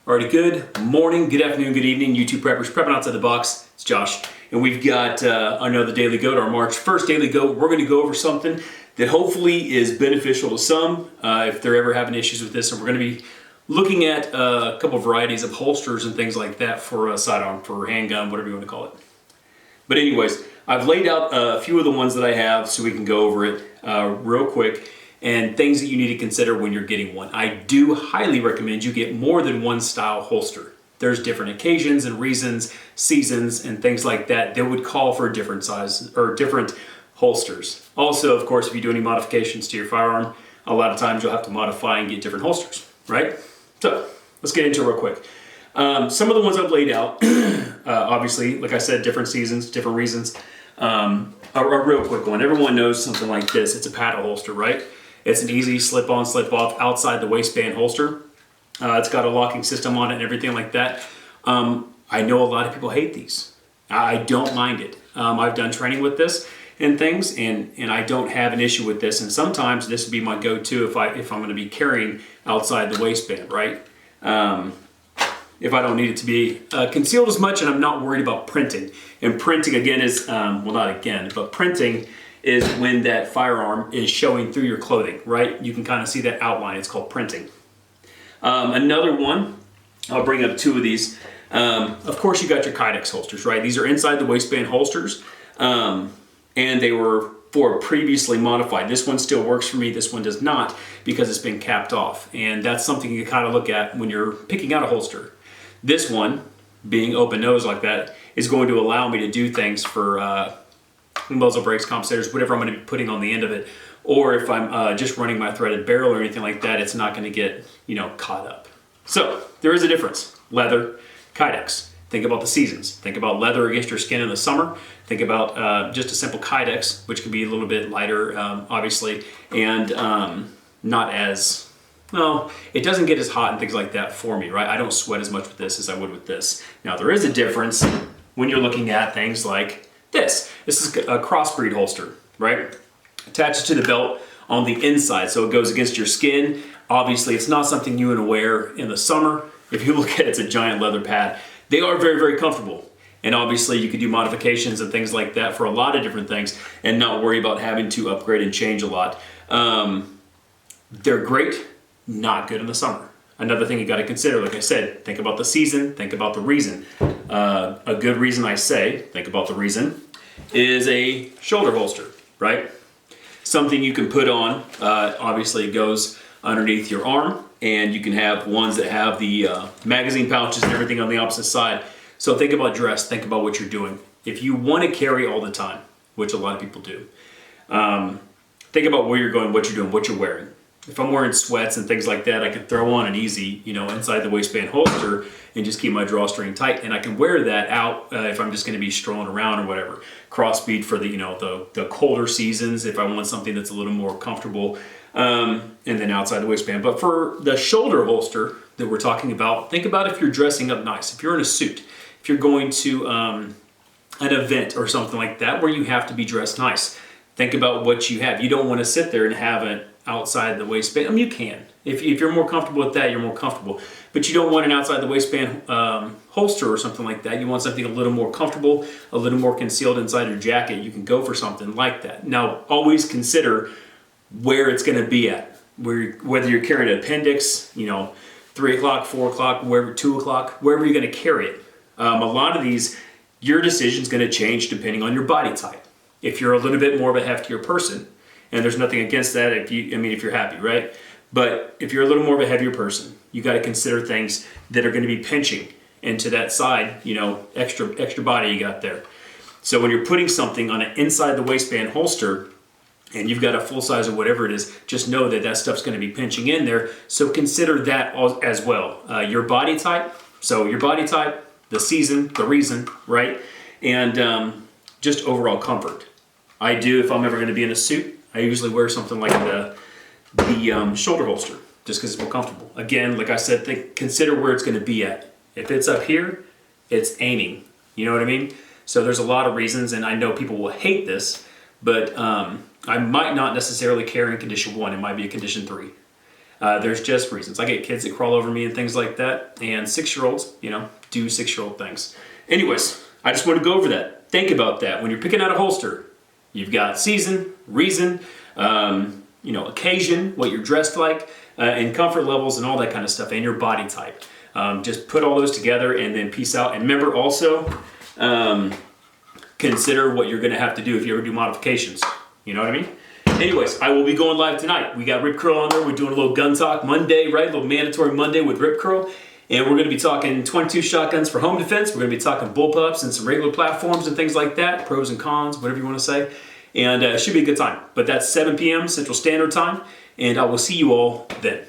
Alrighty, good morning, good afternoon, good evening, YouTube preppers, prepping outside the box. It's Josh, and we've got another Daily Go-A.T, our March 1st Daily Go. We're going to go over something that hopefully is beneficial to some if they're ever having issues with this, and we're going to be looking at a couple of varieties of holsters and things like that for a sidearm, for handgun, whatever you want to call it. But anyways, I've laid out a few of the ones that I have so we can go over it real quick. And things that you need to consider when you're getting one. I do highly recommend you get more than one style holster. There's different occasions and reasons, seasons, and things like that that would call for different sizes or different holsters. Also, of course, if you do any modifications to your firearm, a lot of times you'll have to modify and get different holsters, right? So let's get into it real quick. Some of the ones I've laid out, obviously, like I said, different seasons, different reasons. A real quick one. Everyone knows something like this. It's a paddle holster, right? It's an easy slip-on, slip-off outside the waistband holster. It's got a locking system on it and everything like that. I know a lot of people hate these. I don't mind it. I've done training with this and things, and I don't have an issue with this. And sometimes this would be my go-to if I'm going to be carrying outside the waistband, right? If I don't need it to be concealed as much, and I'm not worried about printing. And printing again is, well, not again, but printing is when that firearm is showing through your clothing, right? You can kind of see that outline. It's called printing. Another one, I'll bring up two of these. Of course, you got your Kydex holsters, right? These are inside the waistband holsters, and they were previously modified. This one still works for me. This one does not because it's been capped off, and that's something you kind of look at when you're picking out a holster. This one, being open nose like that, is going to allow me to do things for muzzle brakes, compensators, whatever I'm going to be putting on the end of it. Or if I'm just running my threaded barrel or anything like that, it's not going to get, caught up. So there is a difference. Leather, Kydex. Think about the seasons. Think about leather against your skin in the summer. Think about just a simple Kydex, which can be a little bit lighter, obviously, and not as, well, it doesn't get as hot and things like that for me, right? I don't sweat as much with this as I would with this. Now, there is a difference when you're looking at things like this. This is a crossbreed holster, right? Attaches to the belt on the inside, so it goes against your skin. Obviously, it's not something you want to wear in the summer. If you look at it, it's a giant leather pad. They are very, very comfortable. And obviously, you could do modifications and things like that for a lot of different things and not worry about having to upgrade and change a lot. They're great, not good in the summer. Another thing you got to consider, like I said, think about the season, think about the reason. A good reason I say, think about the reason, is a shoulder holster, right? Something you can put on, obviously it goes underneath your arm, and you can have ones that have the magazine pouches and everything on the opposite side. So think about dress, think about what you're doing. If you want to carry all the time, which a lot of people do, think about where you're going, what you're doing, what you're wearing. If I'm wearing sweats and things like that, I can throw on an easy, inside the waistband holster and just keep my drawstring tight. And I can wear that out if I'm just going to be strolling around or whatever. Crossbeat for the, the colder seasons if I want something that's a little more comfortable, and then outside the waistband. But for the shoulder holster that we're talking about, think about if you're dressing up nice. If you're in a suit, if you're going to an event or something like that where you have to be dressed nice. Think about what you have. You don't want to sit there and have it outside the waistband. I mean, you can. If you're more comfortable with that, you're more comfortable. But you don't want an outside the waistband holster or something like that. You want something a little more comfortable, a little more concealed inside your jacket. You can go for something like that. Now, always consider where it's going to be at. Whether you're carrying an appendix, 3 o'clock, 4 o'clock, wherever, 2 o'clock, wherever you're going to carry it. A lot of these, your decision is going to change depending on your body type. If you're a little bit more of a heftier person, and there's nothing against that if you're happy, right? But if you're a little more of a heavier person, you got to consider things that are going to be pinching into that side, extra body you got there. So when you're putting something on an inside the waistband holster, and you've got a full size of whatever it is, just know that stuff's going to be pinching in there. So consider that as well. Your body type, the season, the reason, right? And just overall comfort. I do, if I'm ever going to be in a suit, I usually wear something like the shoulder holster, just because it's more comfortable. Again, like I said, consider where it's going to be at. If it's up here, it's aiming. You know what I mean? So there's a lot of reasons, and I know people will hate this, but I might not necessarily carry in condition 1. It might be a condition 3. There's just reasons. I get kids that crawl over me and things like that, and 6-year-olds, do 6-year-old things. Anyways, I just want to go over that. Think about that. When you're picking out a holster, you've got season, reason, occasion, what you're dressed like, and comfort levels and all that kind of stuff, and your body type. Just put all those together and then piece out. And remember also, consider what you're going to have to do if you ever do modifications. You know what I mean? Anyways, I will be going live tonight. We got Rip Curl on there. We're doing a little gun talk Monday, right? A little mandatory Monday with Rip Curl. And we're going to be talking 22 shotguns for home defense. We're going to be talking bullpups and some regular platforms and things like that. Pros and cons, whatever you want to say. And it should be a good time. But that's 7 p.m. Central Standard Time. And I will see you all then.